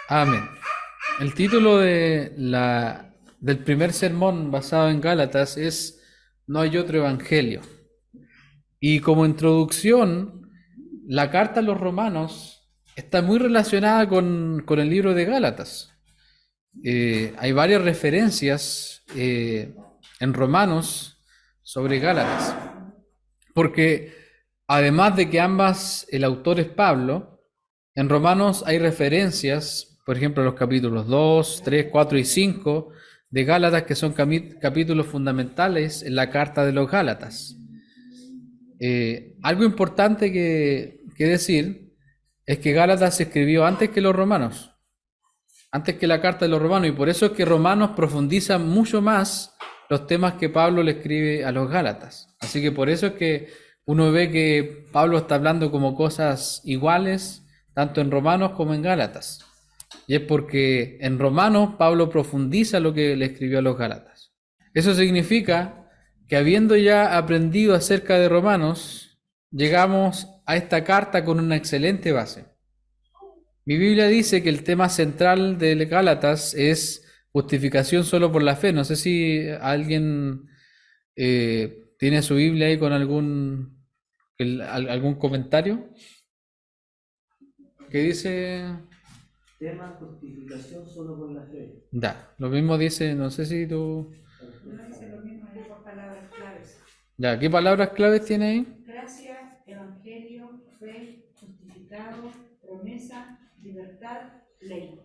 Amén. El título del primer sermón basado en Gálatas es No hay otro evangelio. Y como introducción, la carta a los romanos está muy relacionada con el libro de Gálatas. Hay varias referencias en Romanos sobre Gálatas, porque además de que ambas, el autor es Pablo, en Romanos hay referencias, por ejemplo, los capítulos 2, 3, 4 y 5 de Gálatas, que son capítulos fundamentales en la carta de los Gálatas. Algo importante que decir es que Gálatas se escribió antes que los romanos, antes que la carta de los romanos, y por eso es que Romanos profundiza mucho más los temas que Pablo le escribe a los Gálatas. Así que por eso es que uno ve que Pablo está hablando como cosas iguales, tanto en Romanos como en Gálatas. Y es porque en Romanos Pablo profundiza lo que le escribió a los Gálatas. Eso significa que habiendo ya aprendido acerca de Romanos, llegamos a esta carta con una excelente base. Mi Biblia dice que el tema central de Gálatas es justificación solo por la fe. No sé si alguien tiene su Biblia ahí con algún comentario que dice. Tema justificación solo por la fe. Ya, lo mismo dice, no sé si tú. No dice lo mismo, hay dos palabras claves. Ya, ¿qué palabras claves tiene ahí? Gracia, evangelio, fe, justificado, promesa, libertad, ley.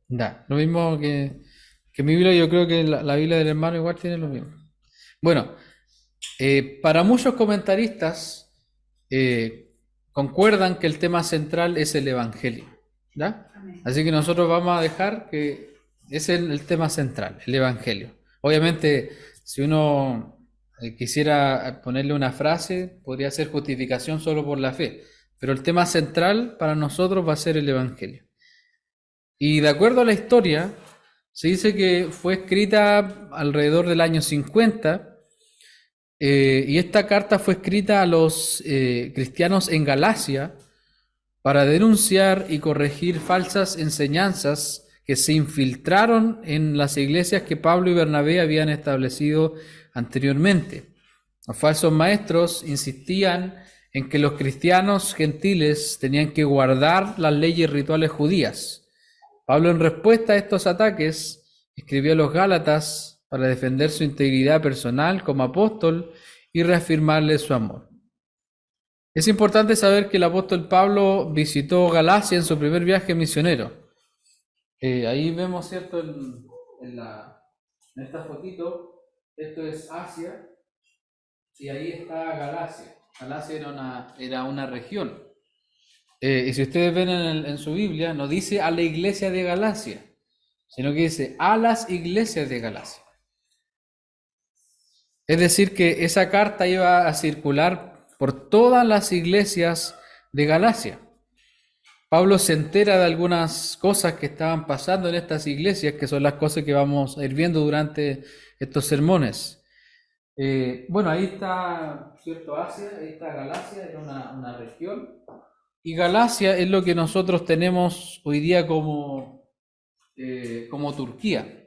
Ya, lo mismo que mi Biblia, yo creo que la Biblia del hermano igual tiene lo mismo. Bueno, para muchos comentaristas concuerdan que el tema central es el Evangelio, ¿ya? Amén. Así que nosotros vamos a dejar que es el tema central, el Evangelio. Obviamente, si uno quisiera ponerle una frase, podría ser justificación solo por la fe, pero el tema central para nosotros va a ser el Evangelio. Y de acuerdo a la historia, se dice que fue escrita alrededor del año 50. Y esta carta fue escrita a los cristianos en Galacia para denunciar y corregir falsas enseñanzas que se infiltraron en las iglesias que Pablo y Bernabé habían establecido anteriormente. Los falsos maestros insistían en que los cristianos gentiles tenían que guardar las leyes rituales judías. Pablo, en respuesta a estos ataques, escribió a los Gálatas para defender su integridad personal como apóstol y reafirmarle su amor. Es importante saber que el apóstol Pablo visitó Galacia en su primer viaje misionero. Ahí vemos, ¿cierto? En esta fotito, esto es Asia y ahí está Galacia. Galacia era una región. Y si ustedes ven en su Biblia, no dice a la iglesia de Galacia, sino que dice a las iglesias de Galacia. Es decir, que esa carta iba a circular por todas las iglesias de Galacia. Pablo se entera de algunas cosas que estaban pasando en estas iglesias, que son las cosas que vamos a ir viendo durante estos sermones. Bueno, ahí está, ¿cierto? Asia, ahí está Galacia, era una región. Y Galacia es lo que nosotros tenemos hoy día como Turquía.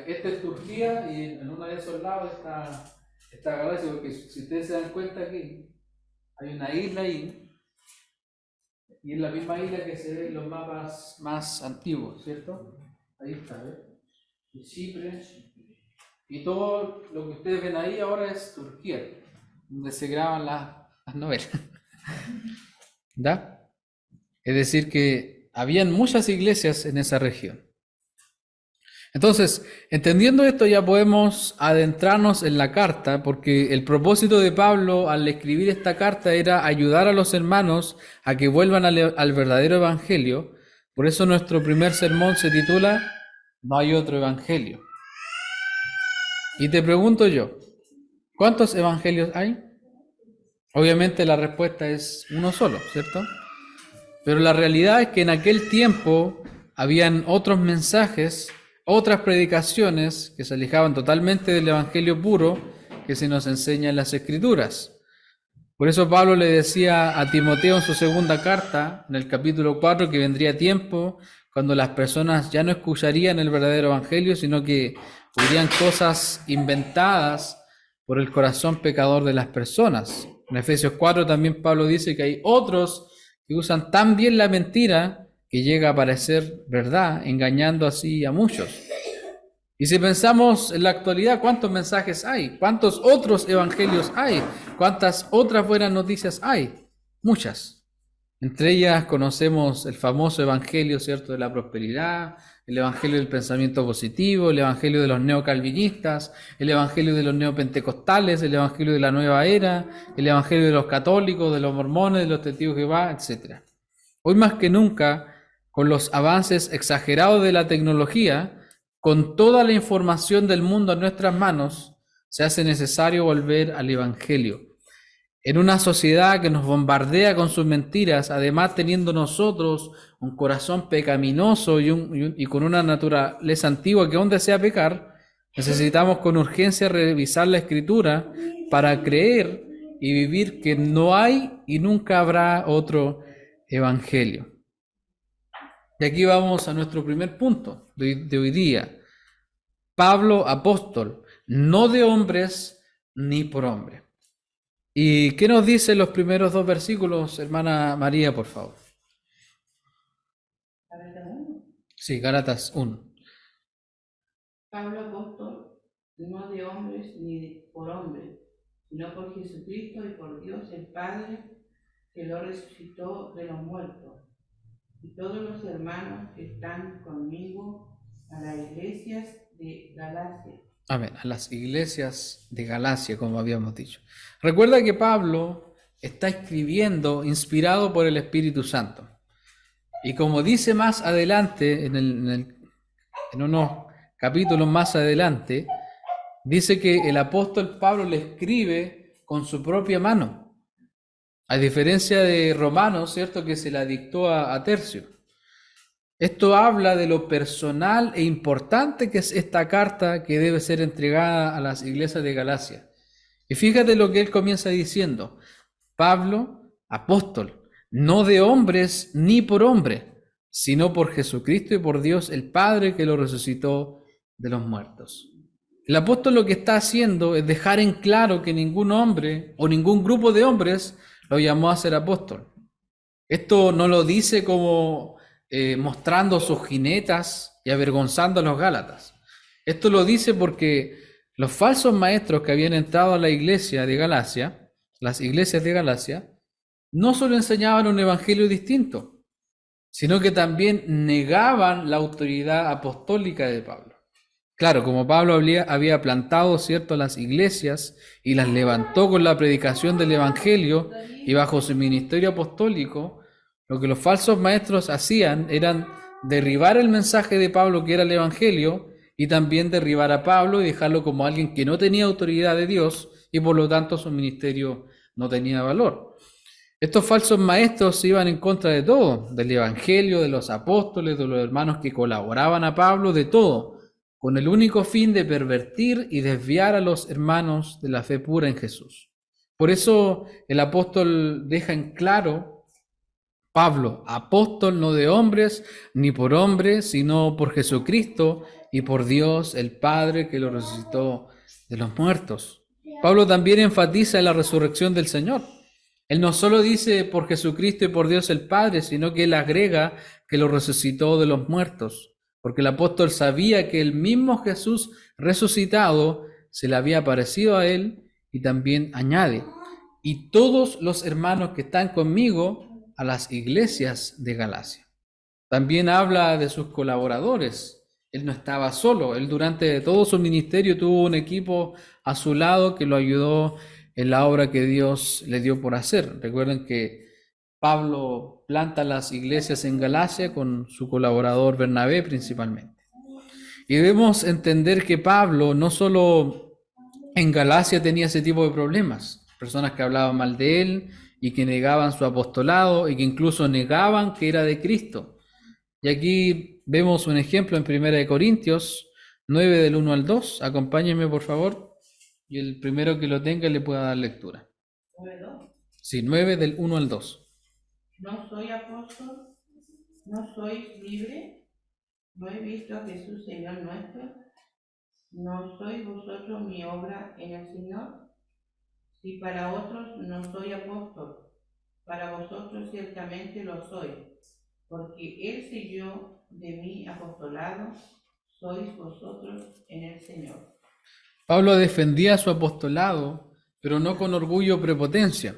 Esta es Turquía y en uno de esos lados está Galacia, porque si ustedes se dan cuenta aquí, hay una isla ahí, y es la misma isla que se ve en los mapas más antiguos, ¿cierto? Ahí está, ¿ves? Y Chipre, y todo lo que ustedes ven ahí ahora es Turquía, donde se graban las novelas. ¿Da? Es decir, que habían muchas iglesias en esa región. Entonces, entendiendo esto, ya podemos adentrarnos en la carta, porque el propósito de Pablo al escribir esta carta era ayudar a los hermanos a que vuelvan al verdadero evangelio. Por eso nuestro primer sermón se titula No hay otro evangelio. Y te pregunto yo, ¿cuántos evangelios hay? Obviamente la respuesta es uno solo, ¿cierto? Pero la realidad es que en aquel tiempo habían otros mensajes, otras predicaciones que se alejaban totalmente del evangelio puro que se nos enseña en las Escrituras. Por eso Pablo le decía a Timoteo en su segunda carta, en el capítulo 4, que vendría tiempo cuando las personas ya no escucharían el verdadero evangelio, sino que oirían cosas inventadas por el corazón pecador de las personas. En Efesios 4 también Pablo dice que hay otros que usan tan bien la mentira que llega a parecer verdad, engañando así a muchos. Y si pensamos en la actualidad, ¿cuántos mensajes hay? ¿Cuántos otros evangelios hay? ¿Cuántas otras buenas noticias hay? Muchas. Entre ellas conocemos el famoso evangelio, ¿cierto?, de la prosperidad, el evangelio del pensamiento positivo, el evangelio de los neocalvinistas, el evangelio de los neopentecostales, el evangelio de la nueva era, el evangelio de los católicos, de los mormones, de los testigos de Jehová, etc. Hoy más que nunca, con los avances exagerados de la tecnología, con toda la información del mundo en nuestras manos, se hace necesario volver al evangelio. En una sociedad que nos bombardea con sus mentiras, además teniendo nosotros un corazón pecaminoso y con una naturaleza antigua que aún desea pecar, necesitamos con urgencia revisar la Escritura para creer y vivir que no hay y nunca habrá otro evangelio. Y aquí vamos a nuestro primer punto de hoy día. Pablo, apóstol, no de hombres ni por hombre. ¿Y qué nos dicen los primeros dos versículos, hermana María, por favor? Sí, Gálatas 1. Pablo apóstol, no de hombres ni por hombre, sino por Jesucristo y por Dios el Padre, que lo resucitó de los muertos, y todos los hermanos que están conmigo a las iglesias de Galacia. Amén, a las iglesias de Galacia, como habíamos dicho. Recuerda que Pablo está escribiendo inspirado por el Espíritu Santo. Y como dice más adelante, en unos capítulos más adelante, dice que el apóstol Pablo le escribe con su propia mano, a diferencia de Romanos, ¿cierto?, que se la dictó a Tercio. Esto habla de lo personal e importante que es esta carta que debe ser entregada a las iglesias de Galacia. Y fíjate lo que él comienza diciendo: Pablo, apóstol, no de hombres ni por hombre, sino por Jesucristo y por Dios el Padre, que lo resucitó de los muertos. El apóstol lo que está haciendo es dejar en claro que ningún hombre o ningún grupo de hombres lo llamó a ser apóstol. Esto no lo dice como mostrando sus jinetas y avergonzando a los gálatas. Esto lo dice porque los falsos maestros que habían entrado a la iglesia de Galacia, las iglesias de Galacia, no solo enseñaban un evangelio distinto, sino que también negaban la autoridad apostólica de Pablo. Claro, como Pablo había plantado, ¿cierto?, las iglesias y las levantó con la predicación del evangelio y bajo su ministerio apostólico, lo que los falsos maestros hacían eran derribar el mensaje de Pablo, que era el evangelio, y también derribar a Pablo y dejarlo como alguien que no tenía autoridad de Dios y por lo tanto su ministerio no tenía valor. Estos falsos maestros iban en contra de todo, del evangelio, de los apóstoles, de los hermanos que colaboraban a Pablo, de todo, con el único fin de pervertir y desviar a los hermanos de la fe pura en Jesús. Por eso el apóstol deja en claro: Pablo, apóstol no de hombres ni por hombres, sino por Jesucristo y por Dios el Padre, que lo resucitó de los muertos. Pablo también enfatiza la resurrección del Señor. Él no solo dice por Jesucristo y por Dios el Padre, sino que él agrega que lo resucitó de los muertos, porque el apóstol sabía que el mismo Jesús resucitado se le había aparecido a él, y también añade: y todos los hermanos que están conmigo a las iglesias de Galacia. También habla de sus colaboradores. Él no estaba solo, él durante todo su ministerio tuvo un equipo a su lado que lo ayudó en la obra que Dios le dio por hacer. Recuerden que Pablo planta las iglesias en Galacia con su colaborador Bernabé principalmente. Y debemos entender que Pablo no solo en Galacia tenía ese tipo de problemas, personas que hablaban mal de él y que negaban su apostolado y que incluso negaban que era de Cristo. Y aquí vemos un ejemplo en 1 Corintios 9 del 1 al 2. Acompáñenme por favor, y el primero que lo tenga le pueda dar lectura. Sí, 9 del 1 al 2. No soy apóstol, no soy libre, no he visto a Jesús Señor nuestro, no sois vosotros mi obra en el Señor. Si para otros no soy apóstol, para vosotros ciertamente lo soy, porque Él selló de mi apostolado, sois vosotros en el Señor. Pablo defendía su apostolado, pero no con orgullo o prepotencia,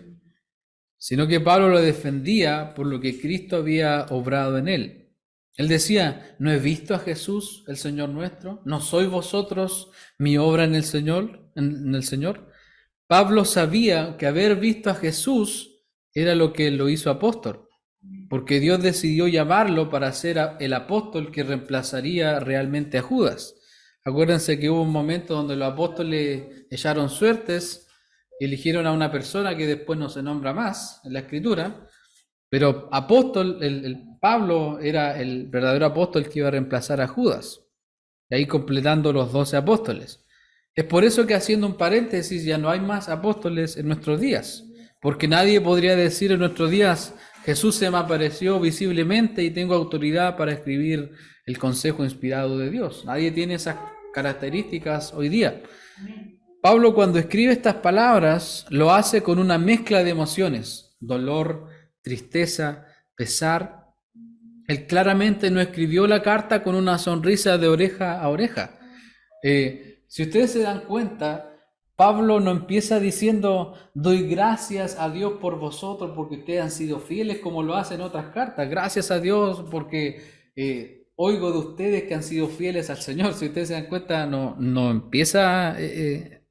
sino que Pablo lo defendía por lo que Cristo había obrado en él. Él decía, ¿no he visto a Jesús, el Señor nuestro? ¿No sois vosotros mi obra en el Señor? En el Señor. Pablo sabía que haber visto a Jesús era lo que lo hizo apóstol, porque Dios decidió llamarlo para ser el apóstol que reemplazaría realmente a Judas. Acuérdense que hubo un momento donde los apóstoles echaron suertes y eligieron a una persona que después no se nombra más en la Escritura, pero apóstol, el Pablo era el verdadero apóstol que iba a reemplazar a Judas, y ahí completando los 12 apóstoles. Es por eso que, haciendo un paréntesis, ya no hay más apóstoles en nuestros días, porque nadie podría decir en nuestros días, Jesús se me apareció visiblemente y tengo autoridad para escribir el consejo inspirado de Dios. Nadie tiene esas características hoy día. Pablo, cuando escribe estas palabras, lo hace con una mezcla de emociones: dolor, tristeza, pesar. Él claramente no escribió la carta con una sonrisa de oreja a oreja. Si ustedes se dan cuenta, Pablo no empieza diciendo, doy gracias a Dios por vosotros porque ustedes han sido fieles, como lo hacen otras cartas. Gracias a Dios porque oigo de ustedes que han sido fieles al Señor. Si ustedes se dan cuenta, no empieza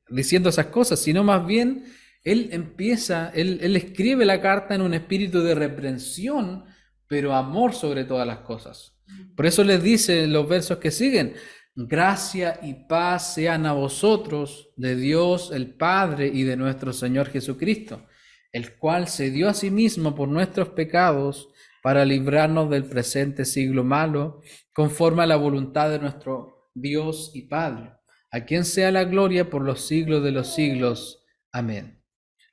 diciendo esas cosas, sino más bien él escribe la carta en un espíritu de reprensión, pero amor sobre todas las cosas. Por eso les dice en los versos que siguen, gracia y paz sean a vosotros de Dios el Padre y de nuestro Señor Jesucristo, el cual se dio a sí mismo por nuestros pecados para librarnos del presente siglo malo, conforme a la voluntad de nuestro Dios y Padre, a quien sea la gloria por los siglos de los siglos. Amén.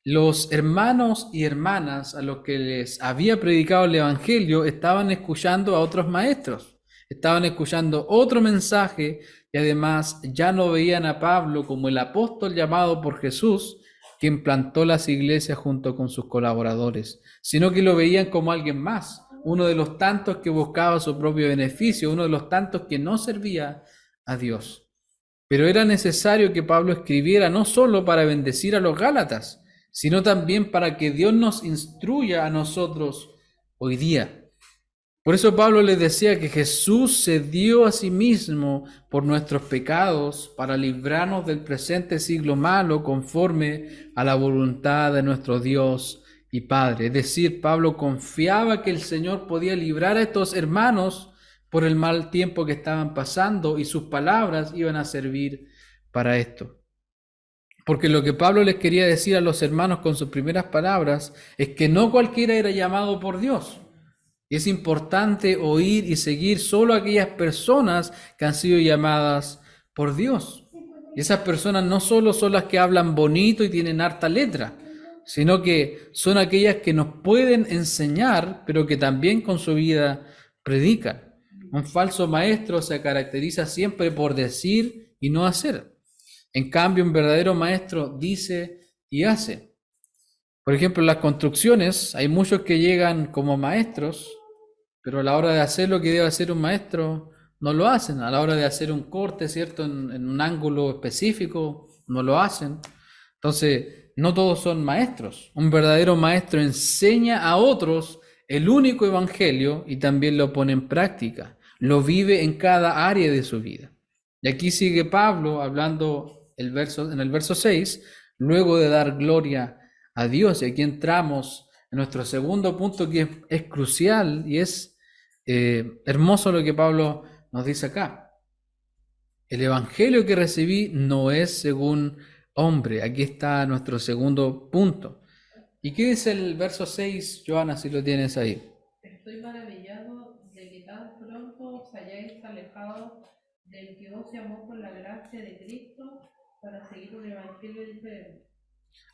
Los hermanos y hermanas a los que les había predicado el Evangelio estaban escuchando a otros maestros, estaban escuchando otro mensaje y además ya no veían a Pablo como el apóstol llamado por Jesús, quien plantó las iglesias junto con sus colaboradores, sino que lo veían como alguien más, uno de los tantos que buscaba su propio beneficio, uno de los tantos que no servía a Dios. Pero era necesario que Pablo escribiera no solo para bendecir a los Gálatas, sino también para que Dios nos instruya a nosotros hoy día. Por eso Pablo les decía que Jesús se dio a sí mismo por nuestros pecados para librarnos del presente siglo malo conforme a la voluntad de nuestro Dios y Padre. Es decir, Pablo confiaba que el Señor podía librar a estos hermanos por el mal tiempo que estaban pasando y sus palabras iban a servir para esto. Porque lo que Pablo les quería decir a los hermanos con sus primeras palabras es que no cualquiera era llamado por Dios. Y es importante oír y seguir solo a aquellas personas que han sido llamadas por Dios. Y esas personas no solo son las que hablan bonito y tienen harta letra, sino que son aquellas que nos pueden enseñar, pero que también con su vida predican. Un falso maestro se caracteriza siempre por decir y no hacer. En cambio, un verdadero maestro dice y hace. Por ejemplo, en las construcciones hay muchos que llegan como maestros, pero a la hora de hacer lo que debe hacer un maestro, no lo hacen. A la hora de hacer un corte, ¿cierto? En un ángulo específico, no lo hacen. Entonces, no todos son maestros. Un verdadero maestro enseña a otros el único evangelio y también lo pone en práctica. Lo vive en cada área de su vida. Y aquí sigue Pablo hablando en el verso 6, luego de dar gloria a Dios. Y aquí entramos en nuestro segundo punto, que es crucial y es hermoso lo que Pablo nos dice acá. El evangelio que recibí no es según hombre. Aquí está nuestro segundo punto. ¿Y qué dice el verso 6, Joana, si lo tienes ahí? Estoy maravillado de que tan pronto os hayáis alejado del que os llamó por la gracia de Cristo para seguir un evangelio diferente.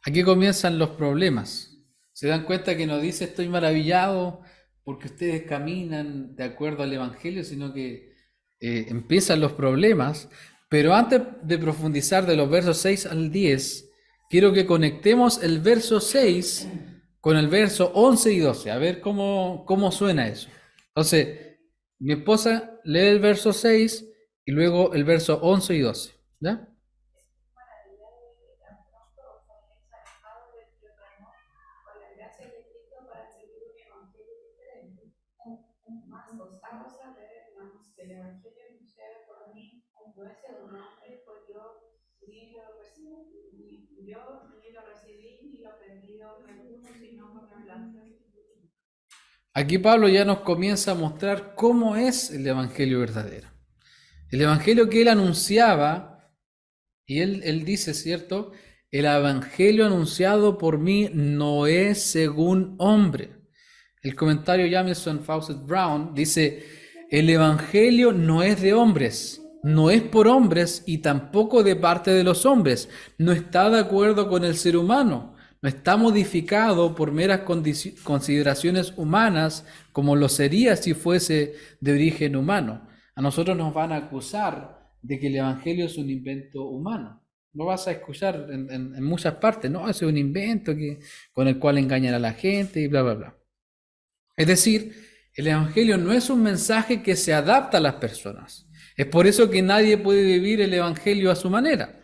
Aquí comienzan los problemas. Se dan cuenta que no dice estoy maravillado porque ustedes caminan de acuerdo al Evangelio, sino que empiezan los problemas. Pero antes de profundizar de los versos 6 al 10, quiero que conectemos el verso 6 con el verso 11 y 12, a ver cómo suena eso. Entonces, mi esposa lee el verso 6 y luego el verso 11 y 12, ¿ya? Mas os hago saber, hermanos, que el Evangelio anunciado por mí no es de un hombre, pues yo ni lo recibí ni lo aprendí de hombre alguno, sino por revelación. Aquí Pablo ya nos comienza a mostrar cómo es el Evangelio verdadero. El Evangelio que él anunciaba, y él dice, ¿cierto? El Evangelio anunciado por mí no es según hombre. El comentario Jamieson Fawcett Brown dice, el Evangelio no es de hombres, no es por hombres y tampoco de parte de los hombres, no está de acuerdo con el ser humano, no está modificado por meras consideraciones humanas como lo sería si fuese de origen humano. A nosotros nos van a acusar de que el Evangelio es un invento humano. Lo vas a escuchar en muchas partes, no, es un invento con el cual engañan a la gente y bla, bla, bla. Es decir, el Evangelio no es un mensaje que se adapta a las personas. Es por eso que nadie puede vivir el Evangelio a su manera.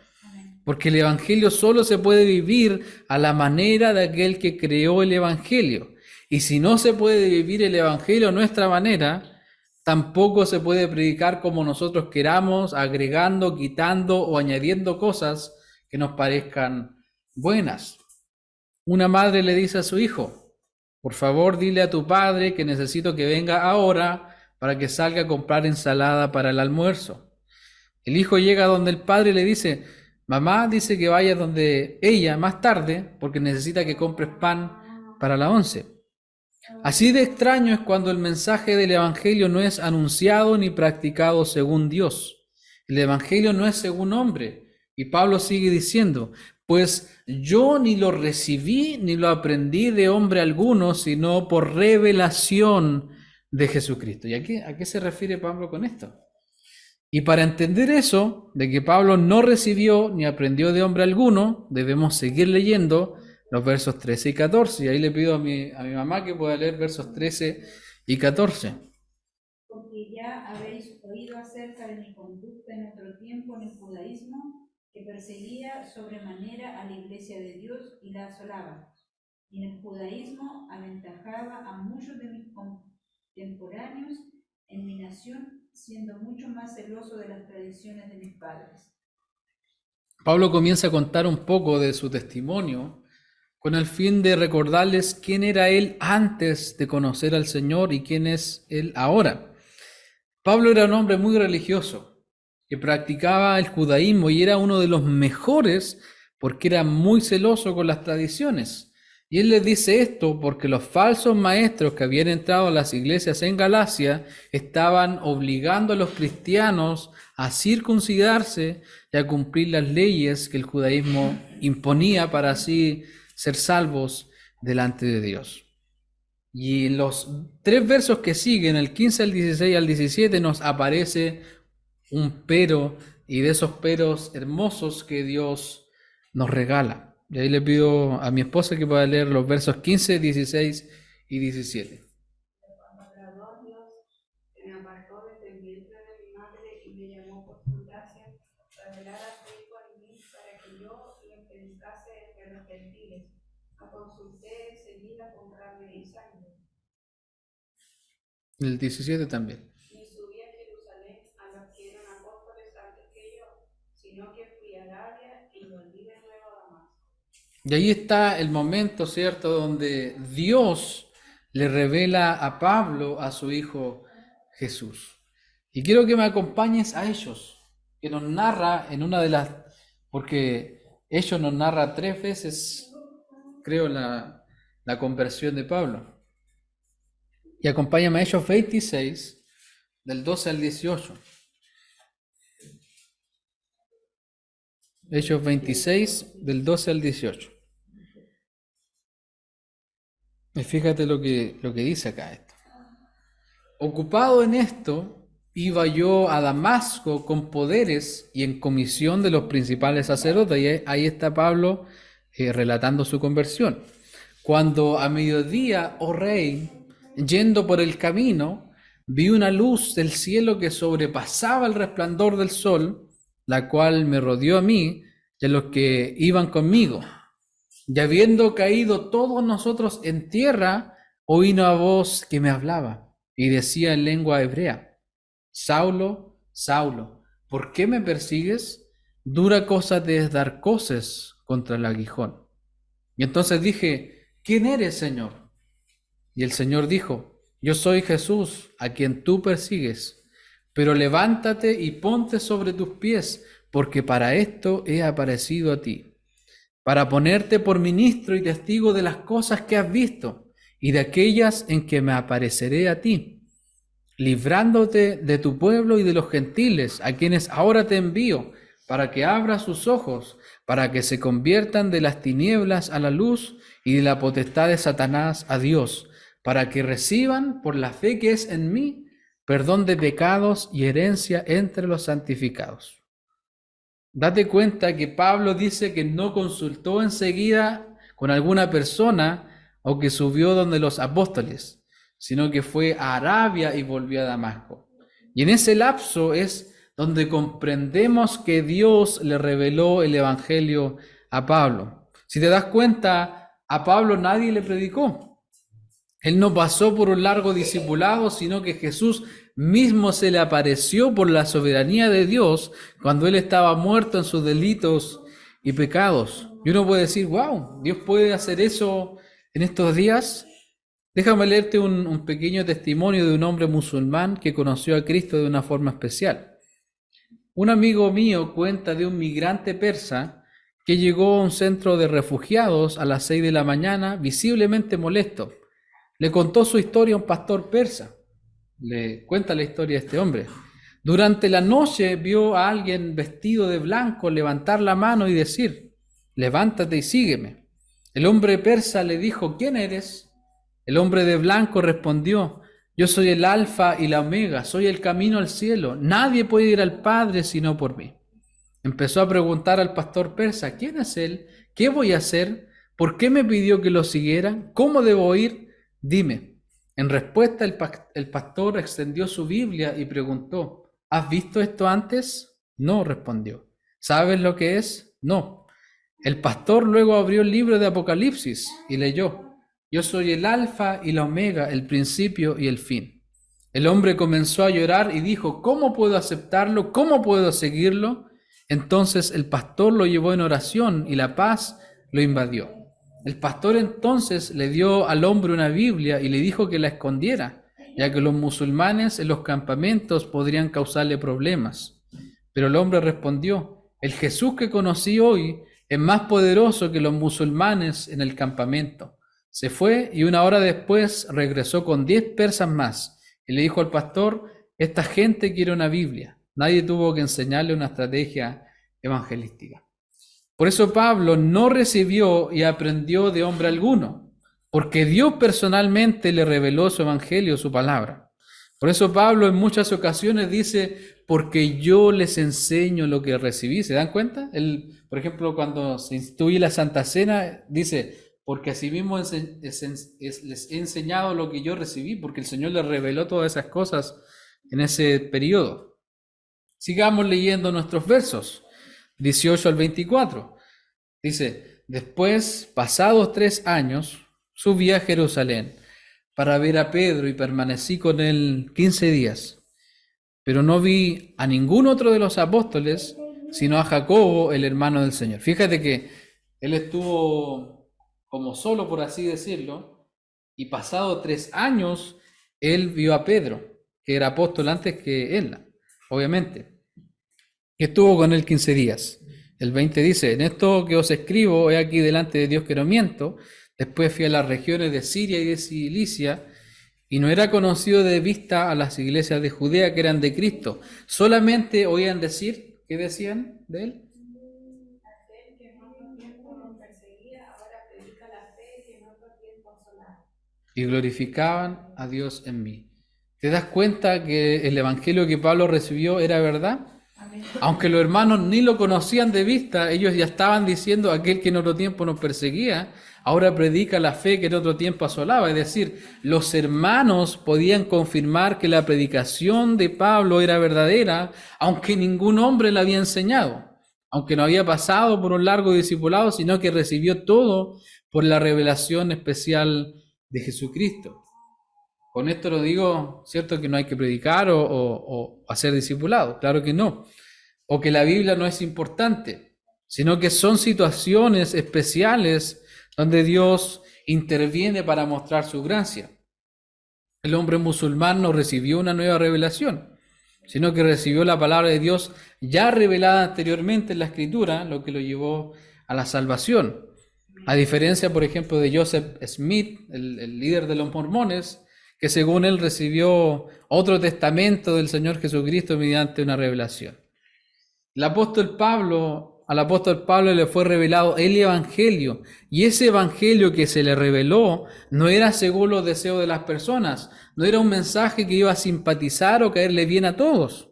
Porque el Evangelio solo se puede vivir a la manera de aquel que creó el Evangelio. Y si no se puede vivir el Evangelio a nuestra manera, tampoco se puede predicar como nosotros queramos, agregando, quitando o añadiendo cosas que nos parezcan buenas. Una madre le dice a su hijo, por favor dile a tu padre que necesito que venga ahora para que salga a comprar ensalada para el almuerzo. El hijo llega donde el padre y le dice, mamá dice que vaya donde ella más tarde porque necesita que compres pan para la 11. Así de extraño es cuando el mensaje del Evangelio no es anunciado ni practicado según Dios. El Evangelio no es según hombre. Y Pablo sigue diciendo, pues yo ni lo recibí ni lo aprendí de hombre alguno, sino por revelación de Jesucristo. ¿Y a qué se refiere Pablo con esto? Y para entender eso, de que Pablo no recibió ni aprendió de hombre alguno, debemos seguir leyendo los versos 13 y 14. Y ahí le pido a mi mamá que pueda leer versos 13 y 14. Porque ya habéis oído acerca de mi conducta en otro tiempo en el judaísmo, que perseguía sobremanera a la iglesia de Dios y la asolaba. Y en el judaísmo aventajaba a muchos de mis contemporáneos en mi nación, siendo mucho más celoso de las tradiciones de mis padres. Pablo comienza a contar un poco de su testimonio con el fin de recordarles quién era él antes de conocer al Señor y quién es él ahora. Pablo era un hombre muy religioso que practicaba el judaísmo y era uno de los mejores porque era muy celoso con las tradiciones. Y él les dice esto porque los falsos maestros que habían entrado a las iglesias en Galacia estaban obligando a los cristianos a circuncidarse y a cumplir las leyes que el judaísmo imponía para así ser salvos delante de Dios. Y en los 3 versos que siguen, el 15 al 16 al 17, nos aparece un pero, y de esos peros hermosos que Dios nos regala. Y ahí le pido a mi esposa que pueda leer los versos 15, 16 y 17. Cuando agradó a Dios, que me apartó desde el vientre de mi madre y me llamó por su gracia, revelara a su Hijo en mí para que yo le predicase entre los gentiles. Lo consulté enseguida con carne y sangre. El 17 también. Ni subí a Jerusalén a los que eran apóstoles antes que yo, sino que fui a Arabia y volví de nuevo a Damasco. Y ahí está el momento, ¿cierto?, donde Dios le revela a Pablo a su Hijo Jesús. Y quiero que me acompañes a ellos, que nos narra en una de las, porque ellos nos narra 3 veces, creo, la conversión de Pablo. Y acompáñame a Hechos 26, del 12 al 18. Hechos 26, del 12 al 18. Y fíjate lo que dice acá esto. Ocupado en esto, iba yo a Damasco con poderes y en comisión de los principales sacerdotes. Y ahí está Pablo relatando su conversión. Cuando a mediodía, oh rey, yendo por el camino, vi una luz del cielo que sobrepasaba el resplandor del sol, la cual me rodeó a mí y a los que iban conmigo. Y habiendo caído todos nosotros en tierra, oí una voz que me hablaba y decía en lengua hebrea: Saulo, Saulo, ¿por qué me persigues? Dura cosa te es dar coces contra el aguijón. Y entonces dije: ¿quién eres, Señor? Y el Señor dijo: yo soy Jesús, a quien tú persigues. Pero levántate y ponte sobre tus pies, porque para esto he aparecido a ti, para ponerte por ministro y testigo de las cosas que has visto y de aquellas en que me apareceré a ti, librándote de tu pueblo y de los gentiles, a quienes ahora te envío, para que abras sus ojos, para que se conviertan de las tinieblas a la luz y de la potestad de Satanás a Dios, para que reciban por la fe que es en mí perdón de pecados y herencia entre los santificados. Date cuenta que Pablo dice que no consultó enseguida con alguna persona o que subió donde los apóstoles, sino que fue a Arabia y volvió a Damasco. Y en ese lapso es donde comprendemos que Dios le reveló el Evangelio a Pablo. Si te das cuenta, a Pablo nadie le predicó. Él no pasó por un largo discipulado, sino que Jesús mismo se le apareció por la soberanía de Dios cuando él estaba muerto en sus delitos y pecados. Y uno puede decir: wow, Dios puede hacer eso en estos días. Déjame leerte un pequeño testimonio de un hombre musulmán que conoció a Cristo de una forma especial. Un amigo mío cuenta de un migrante persa que llegó a un centro de refugiados a las 6 de la mañana, visiblemente molesto. Le contó su historia a un pastor persa. Le cuenta la historia de este hombre. Durante la noche vio a alguien vestido de blanco levantar la mano y decir: levántate y sígueme. El hombre persa le dijo: ¿quién eres? El hombre de blanco respondió: yo soy el alfa y la omega, soy el camino al cielo. Nadie puede ir al Padre sino por mí. Empezó a preguntar al pastor persa: ¿quién es él? ¿Qué voy a hacer? ¿Por qué me pidió que lo siguiera? ¿Cómo debo ir? Dime. En respuesta, el pastor extendió su Biblia y preguntó: ¿has visto esto antes? No, respondió. ¿Sabes lo que es? No. El pastor luego abrió el libro de Apocalipsis y leyó: yo soy el alfa y la omega, el principio y el fin. El hombre comenzó a llorar y dijo: ¿cómo puedo aceptarlo? ¿Cómo puedo seguirlo? Entonces el pastor lo llevó en oración y la paz lo invadió. El pastor entonces le dio al hombre una Biblia y le dijo que la escondiera, ya que los musulmanes en los campamentos podrían causarle problemas. Pero el hombre respondió: el Jesús que conocí hoy es más poderoso que los musulmanes en el campamento. Se fue y una hora después regresó con 10 persas más y le dijo al pastor: esta gente quiere una Biblia. Nadie tuvo que enseñarle una estrategia evangelística. Por eso Pablo no recibió y aprendió de hombre alguno, porque Dios personalmente le reveló su evangelio, su palabra. Por eso Pablo en muchas ocasiones dice: porque yo les enseño lo que recibí. ¿Se dan cuenta? Él, por ejemplo, cuando se instituye la Santa Cena, dice: porque asimismo les he enseñado lo que yo recibí, porque el Señor les reveló todas esas cosas en ese periodo. Sigamos leyendo nuestros versos, 18 al 24. Dice: después, pasados 3 años, subí a Jerusalén para ver a Pedro y permanecí con él 15 días. Pero no vi a ningún otro de los apóstoles, sino a Jacobo, el hermano del Señor. Fíjate que él estuvo como solo, por así decirlo, y pasado 3 años, él vio a Pedro, que era apóstol antes que él, obviamente, que estuvo con él 15 días. El 20 dice: en esto que os escribo, he aquí delante de Dios que no miento. Después fui a las regiones de Siria y de Cilicia, y no era conocido de vista a las iglesias de Judea que eran de Cristo. Solamente oían decir, ¿qué decían de él? Aquel que en otro tiempo nos perseguía, ahora predica la fe que en otro tiempo asolaba. y glorificaban a Dios en mí. ¿Te das cuenta que el evangelio que Pablo recibió era verdad? Amén. Aunque los hermanos ni lo conocían de vista, ellos ya estaban diciendo: aquel que en otro tiempo nos perseguía, ahora predica la fe que en otro tiempo asolaba. Es decir, los hermanos podían confirmar que la predicación de Pablo era verdadera, aunque ningún hombre la había enseñado, aunque no había pasado por un largo discipulado, sino que recibió todo por la revelación especial de Jesucristo. Con esto lo digo, ¿cierto? Que no hay que predicar o hacer discipulado, claro que no. O que la Biblia no es importante, sino que son situaciones especiales donde Dios interviene para mostrar su gracia. El hombre musulmán no recibió una nueva revelación, sino que recibió la palabra de Dios ya revelada anteriormente en la Escritura, lo que lo llevó a la salvación. A diferencia, por ejemplo, de Joseph Smith, el líder de los mormones, que según él recibió otro testamento del Señor Jesucristo mediante una revelación. Al apóstol Pablo le fue revelado el Evangelio, y ese Evangelio que se le reveló no era según los deseos de las personas, no era un mensaje que iba a simpatizar o caerle bien a todos,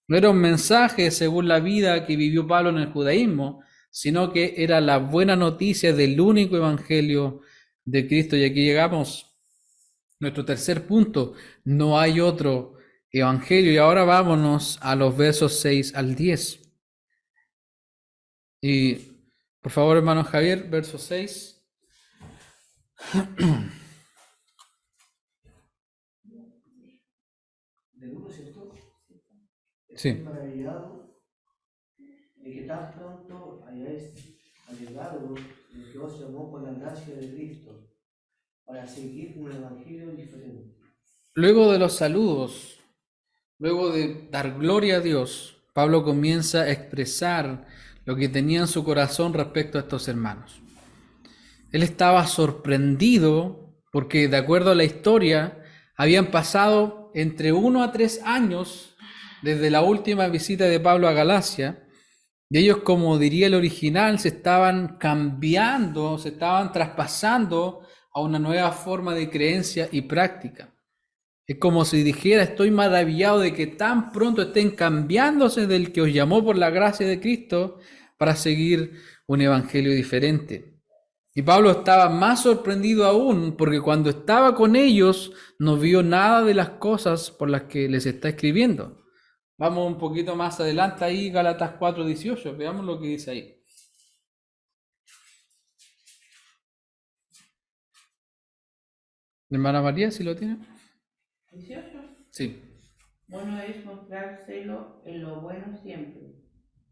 no era un mensaje según la vida que vivió Pablo en el judaísmo, sino que era la buena noticia del único Evangelio de Cristo. Y aquí llegamos a nuestro tercer punto: no hay otro Evangelio. Y ahora vámonos a los versos 6 al 10. Y por favor, hermano Javier, verso 6. Del 1, ¿cierto? Sí. Estoy maravillado de que tan pronto hayáis allegado el que os llamó por la gracia de Cristo para seguir un evangelio diferente. Luego de los saludos, luego de dar gloria a Dios, Pablo comienza a expresar lo que tenía en su corazón respecto a estos hermanos. Él estaba sorprendido porque, de acuerdo a la historia, habían pasado entre 1 a 3 años desde la última visita de Pablo a Galacia, y ellos, como diría el original, se estaban cambiando, se estaban traspasando a una nueva forma de creencia y práctica. Es como si dijera: estoy maravillado de que tan pronto estén cambiándose del que os llamó por la gracia de Cristo para seguir un evangelio diferente. Y Pablo estaba más sorprendido aún porque cuando estaba con ellos no vio nada de las cosas por las que les está escribiendo. Vamos un poquito más adelante ahí, Gálatas 4:18, veamos lo que dice ahí. Hermana María, ¿si lo tiene? 18. Sí. Bueno es mostrar celo en lo bueno siempre,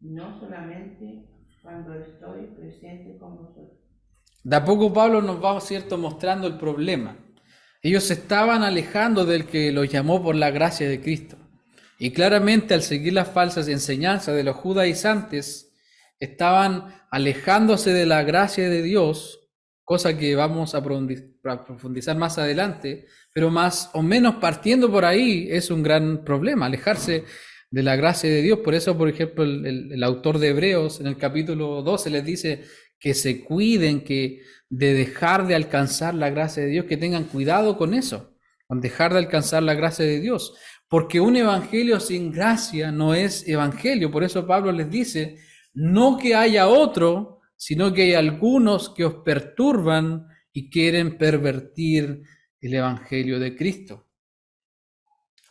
no solamente cuando estoy presente con vosotros. De a poco Pablo nos va, cierto, mostrando el problema. Ellos se estaban alejando del que los llamó por la gracia de Cristo. Y claramente, al seguir las falsas enseñanzas de los judaizantes, estaban alejándose de la gracia de Dios, cosa que vamos a profundizar más adelante, pero más o menos partiendo por ahí es un gran problema, alejarse de la gracia de Dios. Por eso, por ejemplo, el autor de Hebreos en el capítulo 12 les dice que se cuiden de dejar de alcanzar la gracia de Dios, que tengan cuidado con eso, con dejar de alcanzar la gracia de Dios, porque un evangelio sin gracia no es evangelio. Por eso Pablo les dice: no que haya otro, sino que hay algunos que os perturban y quieren pervertir el evangelio de Cristo.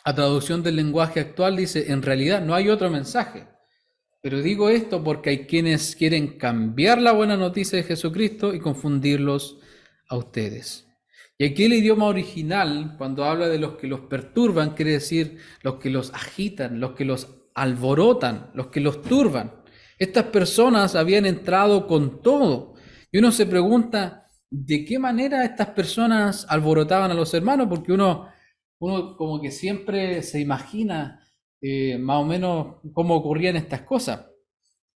La traducción del lenguaje actual dice: en realidad no hay otro mensaje. Pero digo esto porque hay quienes quieren cambiar la buena noticia de Jesucristo y confundirlos a ustedes. Y aquí el idioma original, cuando habla de los que los perturban, quiere decir los que los agitan, los que los alborotan, los que los turban. Estas personas habían entrado con todo. Y uno se pregunta, ¿de qué manera estas personas alborotaban a los hermanos? Porque uno como que siempre se imagina más o menos cómo ocurrían estas cosas.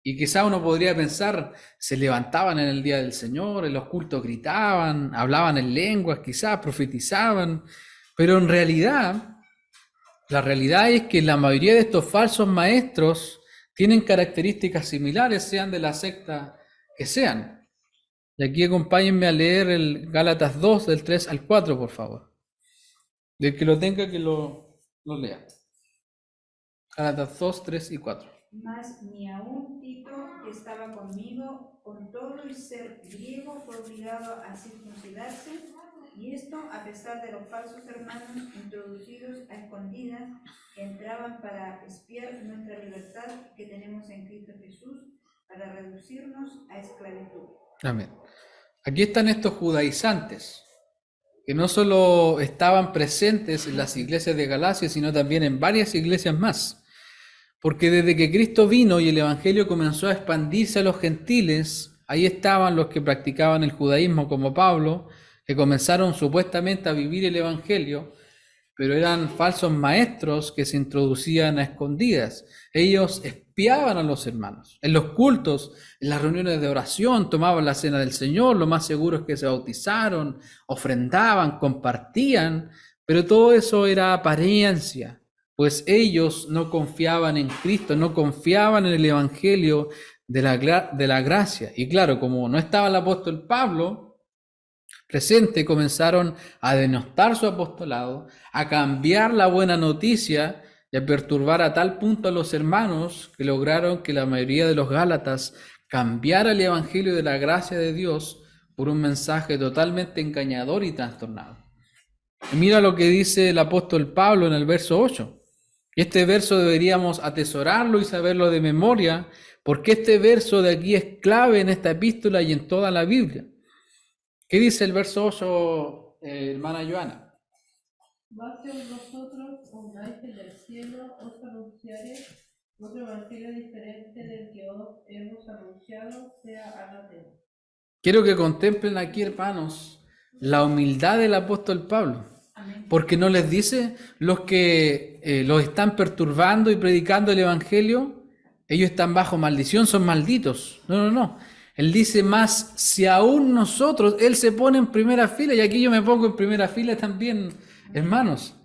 Y quizá uno podría pensar, se levantaban en el día del Señor, en los cultos gritaban, hablaban en lenguas, quizás profetizaban, pero en realidad, la realidad es que la mayoría de estos falsos maestros tienen características similares, sean de la secta que sean. Y aquí acompáñenme a leer el Gálatas 2, del 3 al 4, por favor. Del que lo tenga, que lo lea. Gálatas 2, 3 y 4. Mas ni aun Tito, que estaba conmigo, con todo y ser griego, fue obligado a circuncidarse, y esto a pesar de los falsos hermanos introducidos a escondidas, que entraban para espiar nuestra libertad que tenemos en Cristo Jesús, para reducirnos a esclavitud. Amén. Aquí están estos judaizantes, que no solo estaban presentes en las iglesias de Galacia, sino también en varias iglesias más. Porque desde que Cristo vino y el evangelio comenzó a expandirse a los gentiles, ahí estaban los que practicaban el judaísmo como Pablo, que comenzaron supuestamente a vivir el evangelio, pero eran falsos maestros que se introducían a escondidas. Ellos espiaban a los hermanos. En los cultos, en las reuniones de oración, tomaban la cena del Señor, lo más seguro es que se bautizaron, ofrendaban, compartían, pero todo eso era apariencia, pues ellos no confiaban en Cristo, no confiaban en el evangelio de la gracia. Y claro, como no estaba el apóstol Pablo presente, comenzaron a denostar su apostolado, a cambiar la buena noticia y a perturbar a tal punto a los hermanos que lograron que la mayoría de los gálatas cambiara el evangelio de la gracia de Dios por un mensaje totalmente engañador y trastornado. Y mira lo que dice el apóstol Pablo en el verso 8. Este verso deberíamos atesorarlo y saberlo de memoria, porque este verso de aquí es clave en esta epístola y en toda la Biblia. ¿Qué dice el verso 8, hermana Joana? Mas si vosotros, un ángel del cielo, os anunciare otro evangelio diferente del que os hemos anunciado, sea anatema. Quiero que contemplen aquí, hermanos, la humildad del apóstol Pablo. Amén. Porque no les dice los que los están perturbando y predicando el evangelio, ellos están bajo maldición, son malditos. No. Él dice más, si aún nosotros, él se pone en primera fila, y aquí yo me pongo en primera fila también, hermanos.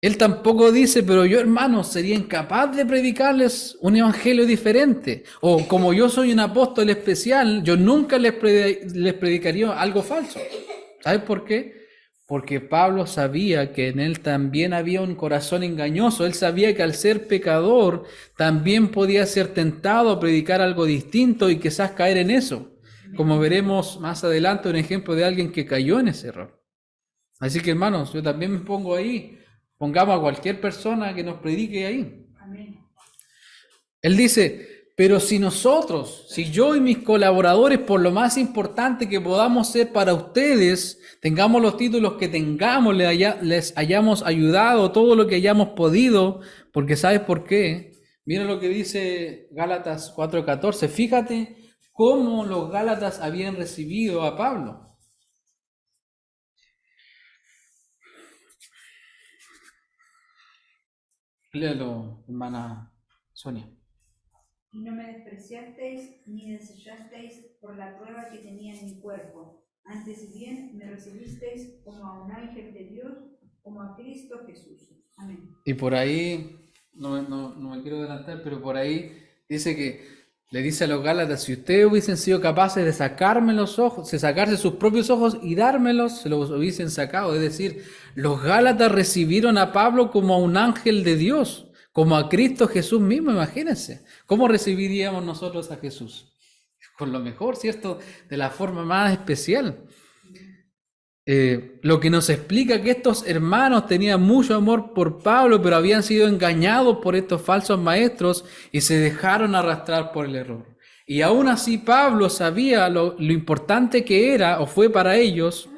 Él tampoco dice, pero yo, hermanos, sería incapaz de predicarles un evangelio diferente. O como yo soy un apóstol especial, yo nunca les predicaría algo falso. ¿Sabes por qué? Porque Pablo sabía que en él también había un corazón engañoso. Él sabía que al ser pecador también podía ser tentado a predicar algo distinto y quizás caer en eso. Como veremos más adelante un ejemplo de alguien que cayó en ese error. Así que, hermanos, yo también me pongo ahí. Pongamos a cualquier persona que nos predique ahí. Amén. Él dice, pero si nosotros, si yo y mis colaboradores, por lo más importante que podamos ser para ustedes, tengamos los títulos que tengamos, les hayamos ayudado todo lo que hayamos podido, porque ¿sabes por qué? Mira lo que dice Gálatas 4:14. Fíjate cómo los Gálatas habían recibido a Pablo. Léelo, hermana Sonia. Y no me despreciasteis ni desechasteis por la prueba que tenía en mi cuerpo. Antes bien me recibisteis como a un ángel de Dios, como a Cristo Jesús. Amén. Y por ahí, no me quiero adelantar, pero por ahí dice que le dice a los Gálatas, si ustedes hubiesen sido capaces de sacarme los ojos, de sacarse sus propios ojos y dármelos, se los hubiesen sacado. Es decir, los Gálatas recibieron a Pablo como a un ángel de Dios, como a Cristo Jesús mismo, imagínense. ¿Cómo recibiríamos nosotros a Jesús? Con lo mejor, ¿cierto? De la forma más especial. Lo que nos explica que estos hermanos tenían mucho amor por Pablo, pero habían sido engañados por estos falsos maestros y se dejaron arrastrar por el error. Y aún así Pablo sabía lo importante que era o fue para ellos.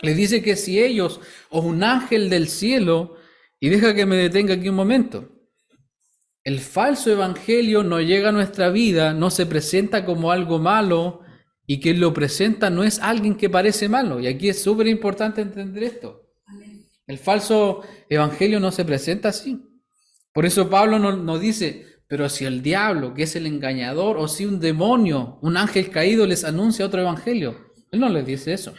Les dice que si ellos o un ángel del cielo, y deja que me detenga aquí un momento, el falso evangelio no llega a nuestra vida, no se presenta como algo malo, y quien lo presenta no es alguien que parece malo. Y aquí es súper importante entender esto. Amén. El falso evangelio no se presenta así. Por eso Pablo no dice, pero si el diablo, que es el engañador, o si un demonio, un ángel caído les anuncia otro evangelio. Él no les dice eso.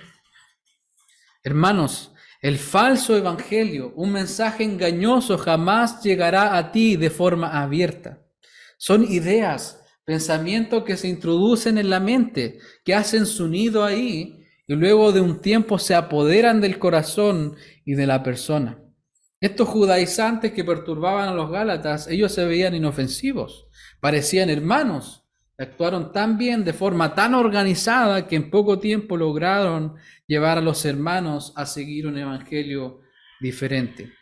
Hermanos, el falso evangelio, un mensaje engañoso, jamás llegará a ti de forma abierta. Son ideas, pensamientos que se introducen en la mente, que hacen su nido ahí y luego de un tiempo se apoderan del corazón y de la persona. Estos judaizantes que perturbaban a los gálatas, ellos se veían inofensivos, parecían hermanos, actuaron tan bien, de forma tan organizada, que en poco tiempo lograron llevar a los hermanos a seguir un evangelio diferente.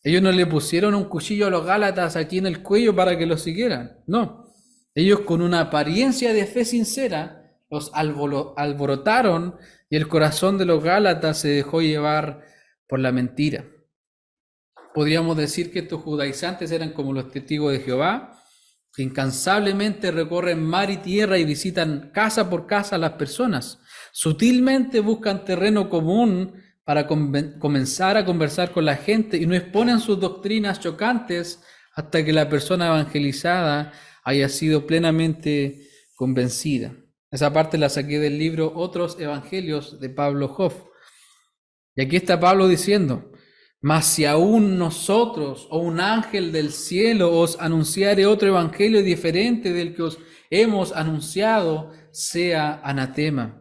Ellos no le pusieron un cuchillo a los gálatas aquí en el cuello para que los siguieran, no. Ellos con una apariencia de fe sincera los alborotaron y el corazón de los gálatas se dejó llevar por la mentira. Podríamos decir que estos judaizantes eran como los testigos de Jehová, que incansablemente recorren mar y tierra y visitan casa por casa a las personas. Sutilmente buscan terreno común para comenzar a conversar con la gente y no exponen sus doctrinas chocantes hasta que la persona evangelizada haya sido plenamente convencida. Esa parte la saqué del libro Otros Evangelios de Pablo Hoff. Y aquí está Pablo diciendo: mas si aún nosotros o un ángel del cielo os anunciare otro evangelio diferente del que os hemos anunciado, sea anatema.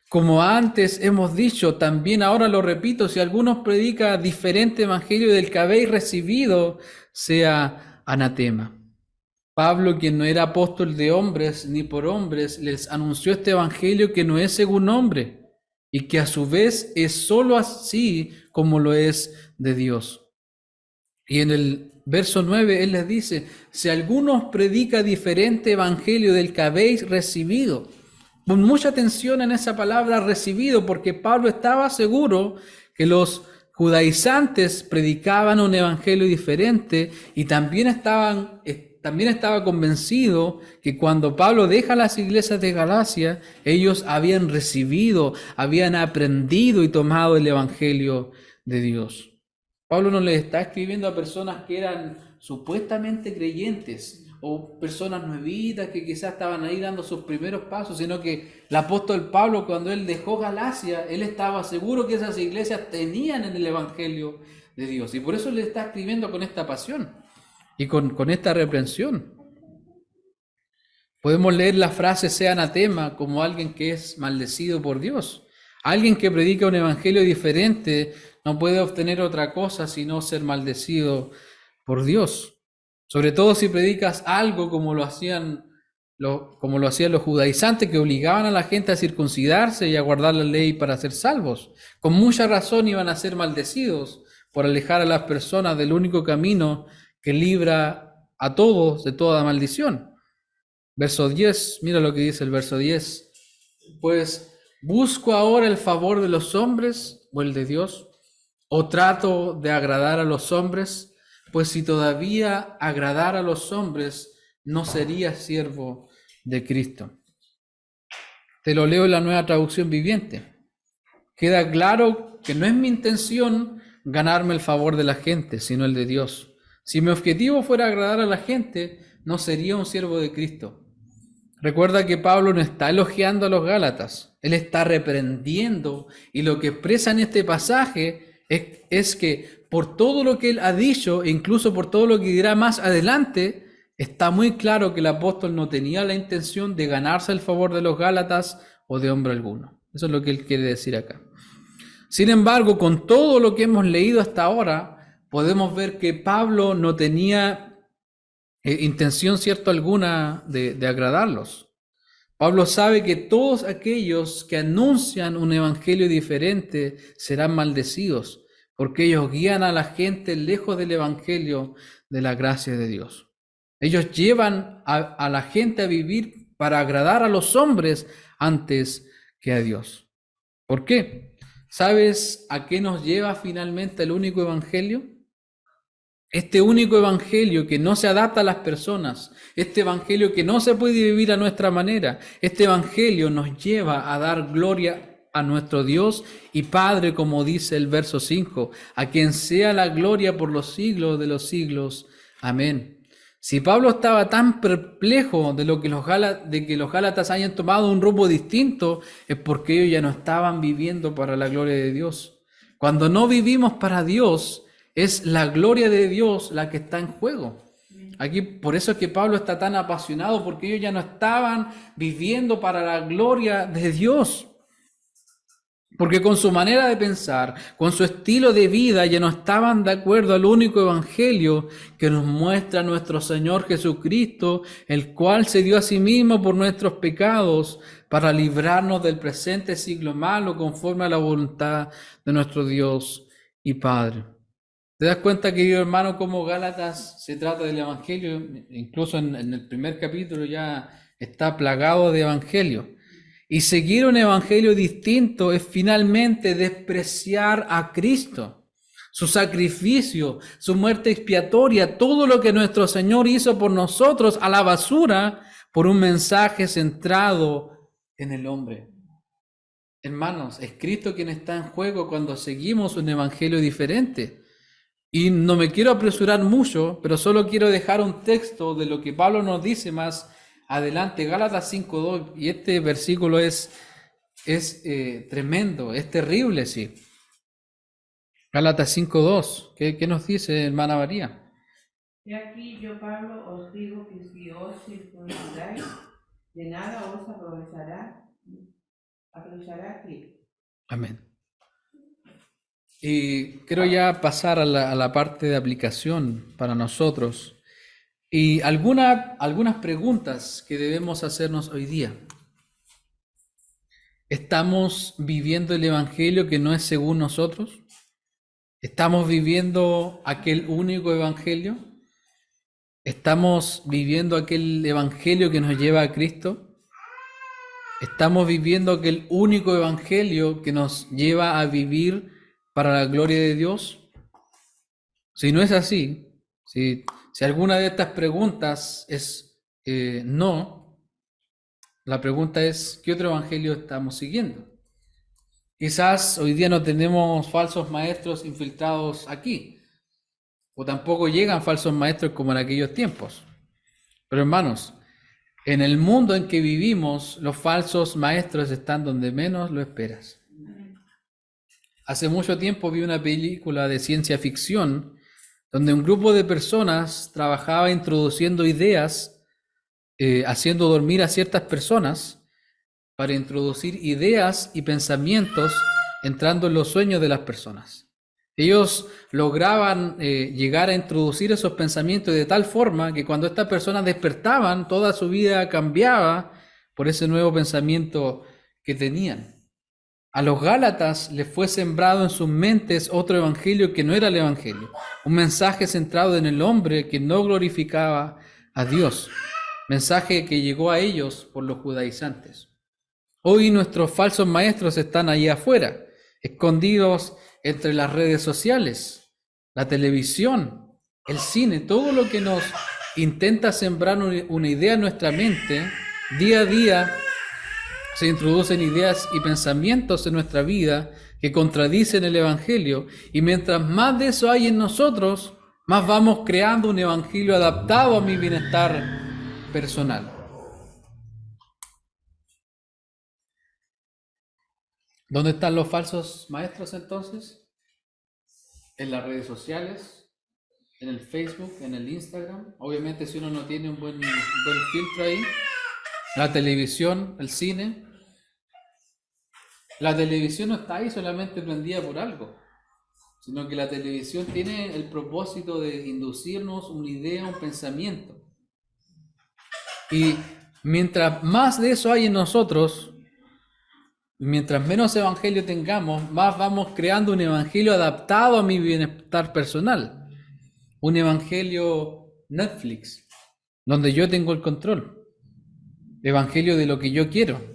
Como antes hemos dicho, también ahora lo repito, si alguno predica diferente evangelio del que habéis recibido, sea anatema. Pablo, quien no era apóstol de hombres ni por hombres, les anunció este evangelio que no es según hombre, y que a su vez es sólo así como lo es de Dios. Y en el verso 9 él les dice: si alguno os predica diferente evangelio del que habéis recibido. Pon mucha atención en esa palabra recibido, porque Pablo estaba seguro que los judaizantes predicaban un evangelio diferente y también estaba convencido que cuando Pablo deja las iglesias de Galacia, ellos habían recibido, habían aprendido y tomado el evangelio de Dios. Pablo no le está escribiendo a personas que eran supuestamente creyentes o personas nuevitas que quizás estaban ahí dando sus primeros pasos, sino que el apóstol Pablo, cuando él dejó Galacia, él estaba seguro que esas iglesias tenían en el evangelio de Dios, y por eso le está escribiendo con esta pasión y con esta reprensión. Podemos leer la frase sea anatema como alguien que es maldecido por Dios. Alguien que predica un evangelio diferente no puede obtener otra cosa sino ser maldecido por Dios. Sobre todo si predicas algo como lo hacían los judaizantes, que obligaban a la gente a circuncidarse y a guardar la ley para ser salvos. Con mucha razón iban a ser maldecidos por alejar a las personas del único camino que libra a todos de toda maldición. Verso 10, mira lo que dice el verso 10. Pues, ¿busco ahora el favor de los hombres o el de Dios? ¿O trato de agradar a los hombres? Pues si todavía agradara a los hombres, no sería siervo de Cristo. Te lo leo en la Nueva Traducción Viviente. Queda claro que no es mi intención ganarme el favor de la gente, sino el de Dios. Si mi objetivo fuera agradar a la gente, no sería un siervo de Cristo. Recuerda que Pablo no está elogiando a los gálatas, él está reprendiendo, y lo que expresa en este pasaje es que por todo lo que él ha dicho, e incluso por todo lo que dirá más adelante, está muy claro que el apóstol no tenía la intención de ganarse el favor de los gálatas o de hombre alguno. Eso es lo que él quiere decir acá. Sin embargo, con todo lo que hemos leído hasta ahora, podemos ver que Pablo no tenía intención cierta alguna de agradarlos. Pablo sabe que todos aquellos que anuncian un evangelio diferente serán maldecidos, porque ellos guían a la gente lejos del evangelio de la gracia de Dios. Ellos llevan a la gente a vivir para agradar a los hombres antes que a Dios. ¿Por qué? ¿Sabes a qué nos lleva finalmente el único evangelio? Este único evangelio que no se adapta a las personas, este evangelio que no se puede vivir a nuestra manera, este evangelio nos lleva a dar gloria a nuestro Dios y Padre, como dice el verso 5, a quien sea la gloria por los siglos de los siglos. Amén. Si Pablo estaba tan perplejo de que los gálatas hayan tomado un rumbo distinto, es porque ellos ya no estaban viviendo para la gloria de Dios. Cuando no vivimos para Dios, es la gloria de Dios la que está en juego. aquí por eso es que Pablo está tan apasionado, porque ellos ya no estaban viviendo para la gloria de Dios. Porque con su manera de pensar, con su estilo de vida, ya no estaban de acuerdo al único evangelio que nos muestra nuestro Señor Jesucristo, el cual se dio a sí mismo por nuestros pecados para librarnos del presente siglo malo conforme a la voluntad de nuestro Dios y Padre. ¿Te das cuenta, querido hermano, cómo Gálatas se trata del evangelio? Incluso en el primer capítulo ya está plagado de evangelio. Y seguir un evangelio distinto es finalmente despreciar a Cristo, su sacrificio, su muerte expiatoria, todo lo que nuestro Señor hizo por nosotros a la basura por un mensaje centrado en el hombre. Hermanos, es Cristo quien está en juego cuando seguimos un evangelio diferente. Y no me quiero apresurar mucho, pero solo quiero dejar un texto de lo que Pablo nos dice más adelante, Gálatas 5:2, y este versículo es tremendo, es terrible, sí. Gálatas 5:2, ¿qué nos dice, hermana María? He aquí yo, Pablo, os digo que si os circuncidáis, de nada os aprovechará Cristo. Amén. Y quiero ya pasar a la parte de aplicación para nosotros. Y algunas preguntas que debemos hacernos hoy día. ¿Estamos viviendo el evangelio que no es según nosotros? ¿Estamos viviendo aquel único evangelio? ¿Estamos viviendo aquel evangelio que nos lleva a Cristo? ¿Estamos viviendo aquel único evangelio que nos lleva a vivir para la gloria de Dios? Si no es así, si alguna de estas preguntas es no, la pregunta es, ¿qué otro evangelio estamos siguiendo? Quizás hoy día no tenemos falsos maestros infiltrados aquí, o tampoco llegan falsos maestros como en aquellos tiempos. Pero hermanos, en el mundo en que vivimos, los falsos maestros están donde menos lo esperas. Hace mucho tiempo vi una película de ciencia ficción donde un grupo de personas trabajaba introduciendo ideas, haciendo dormir a ciertas personas para introducir ideas y pensamientos entrando en los sueños de las personas. Ellos lograban llegar a introducir esos pensamientos de tal forma que cuando estas personas despertaban, toda su vida cambiaba por ese nuevo pensamiento que tenían. A los Gálatas les fue sembrado en sus mentes otro evangelio que no era el evangelio, un mensaje centrado en el hombre que no glorificaba a Dios, mensaje que llegó a ellos por los judaizantes. Hoy nuestros falsos maestros están allá afuera, escondidos entre las redes sociales, la televisión, el cine, todo lo que nos intenta sembrar una idea en nuestra mente. Día a día se introducen ideas y pensamientos en nuestra vida que contradicen el evangelio, y mientras más de eso hay en nosotros, más vamos creando un evangelio adaptado a mi bienestar personal. ¿Dónde están los falsos maestros entonces? En las redes sociales, en el Facebook, en el Instagram. Obviamente si uno no tiene un buen filtro ahí. La televisión, el cine. La televisión no está ahí solamente prendida por algo, sino que la televisión tiene el propósito de inducirnos una idea, un pensamiento. Y mientras más de eso hay en nosotros, mientras menos evangelio tengamos, más vamos creando un evangelio adaptado a mi bienestar personal. Un evangelio Netflix, donde yo tengo el control. Evangelio de lo que yo quiero.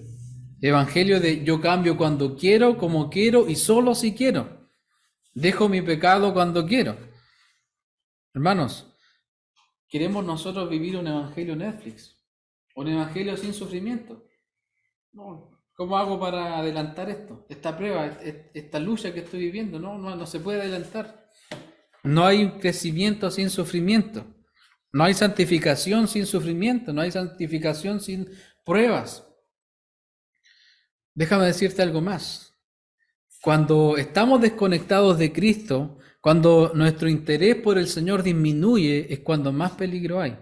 Evangelio de yo cambio cuando quiero, como quiero y solo si quiero. Dejo mi pecado cuando quiero. Hermanos, ¿queremos nosotros vivir un evangelio Netflix? ¿Un evangelio sin sufrimiento? No. ¿Cómo hago para adelantar esto? Esta prueba, esta lucha que estoy viviendo, no se puede adelantar. No hay un crecimiento sin sufrimiento. No hay santificación sin sufrimiento. No hay santificación sin pruebas. Déjame decirte algo más. Cuando estamos desconectados de Cristo, Cuando nuestro interés por el Señor disminuye, es cuando más peligro hay.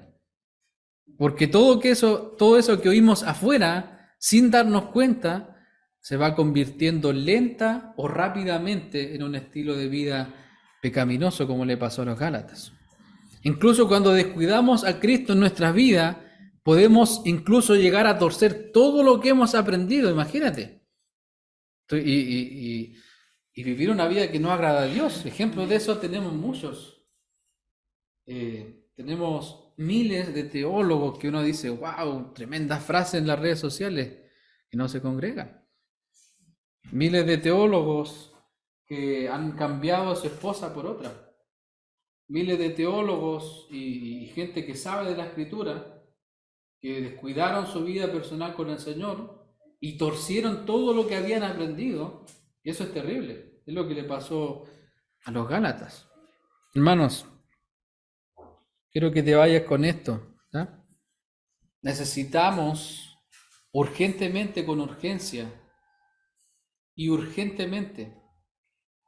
Porque todo eso que oímos afuera, sin darnos cuenta, se va convirtiendo lenta o rápidamente en un estilo de vida pecaminoso, como le pasó a los Gálatas. Incluso cuando descuidamos a Cristo en nuestras vidas, podemos incluso llegar a torcer todo lo que hemos aprendido, imagínate. Y vivir una vida que no agrada a Dios. Ejemplos de eso tenemos muchos. Tenemos miles de teólogos que uno dice, wow, tremendas frases en las redes sociales, y no se congregan. Miles de teólogos que han cambiado a su esposa por otra. Miles de teólogos y gente que sabe de la Escritura, que descuidaron su vida personal con el Señor y torcieron todo lo que habían aprendido. Y eso es terrible. Es lo que le pasó a los Gálatas. Hermanos, quiero que te vayas con esto, ¿tá? Necesitamos urgentemente, con urgencia, y urgentemente,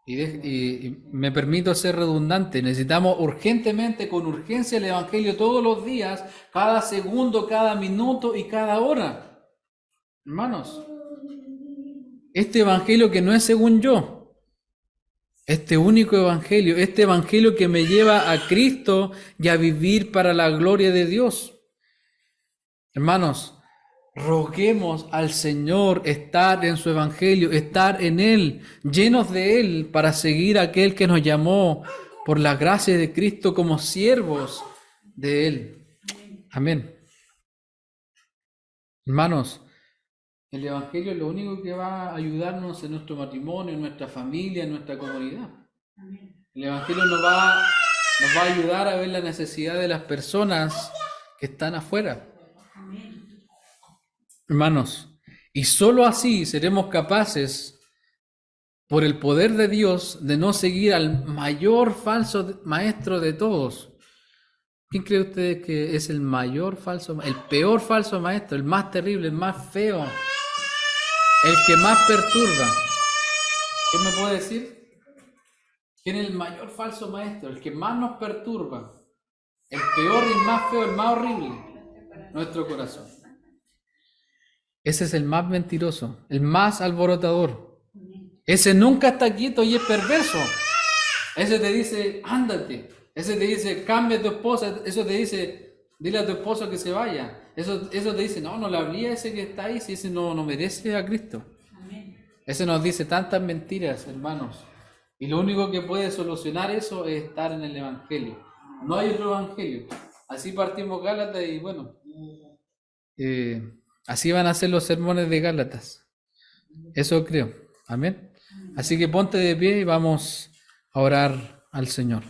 y me permito ser redundante, necesitamos urgentemente, con urgencia, el Evangelio todos los días, cada segundo, cada minuto y cada hora. Hermanos, este Evangelio que no es según yo, este único Evangelio, este Evangelio que me lleva a Cristo y a vivir para la gloria de Dios. Hermanos, roguemos al Señor estar en su Evangelio, estar en Él, llenos de Él, para seguir a aquel que nos llamó por la gracia de Cristo como siervos de Él. Amén. Hermanos, el Evangelio es lo único que va a ayudarnos en nuestro matrimonio, en nuestra familia, en nuestra comunidad. El Evangelio nos va a ayudar a ver la necesidad de las personas que están afuera. Hermanos, y solo así seremos capaces, por el poder de Dios, de no seguir al mayor falso maestro de todos. ¿Quién cree usted que es el mayor falso, el peor falso maestro, el más terrible, el más feo, el que más perturba? ¿Quién me puede decir? ¿Quién es el mayor falso maestro, el que más nos perturba, el peor y el más feo, el más horrible? Nuestro corazón. Ese es el más mentiroso, el más alborotador. Ese nunca está quieto y es perverso. Ese te dice, ándate. Ese te dice, cambia a tu esposa. Eso te dice, dile a tu esposo que se vaya. Eso te dice, no le hablé a ese que está ahí, si ese no merece a Cristo. Ese nos dice tantas mentiras, hermanos. Y lo único que puede solucionar eso es estar en el Evangelio. No hay otro Evangelio. Así partimos Gálatas y bueno, así van a ser los sermones de Gálatas. Eso creo. Amén. Así que ponte de pie y vamos a orar al Señor.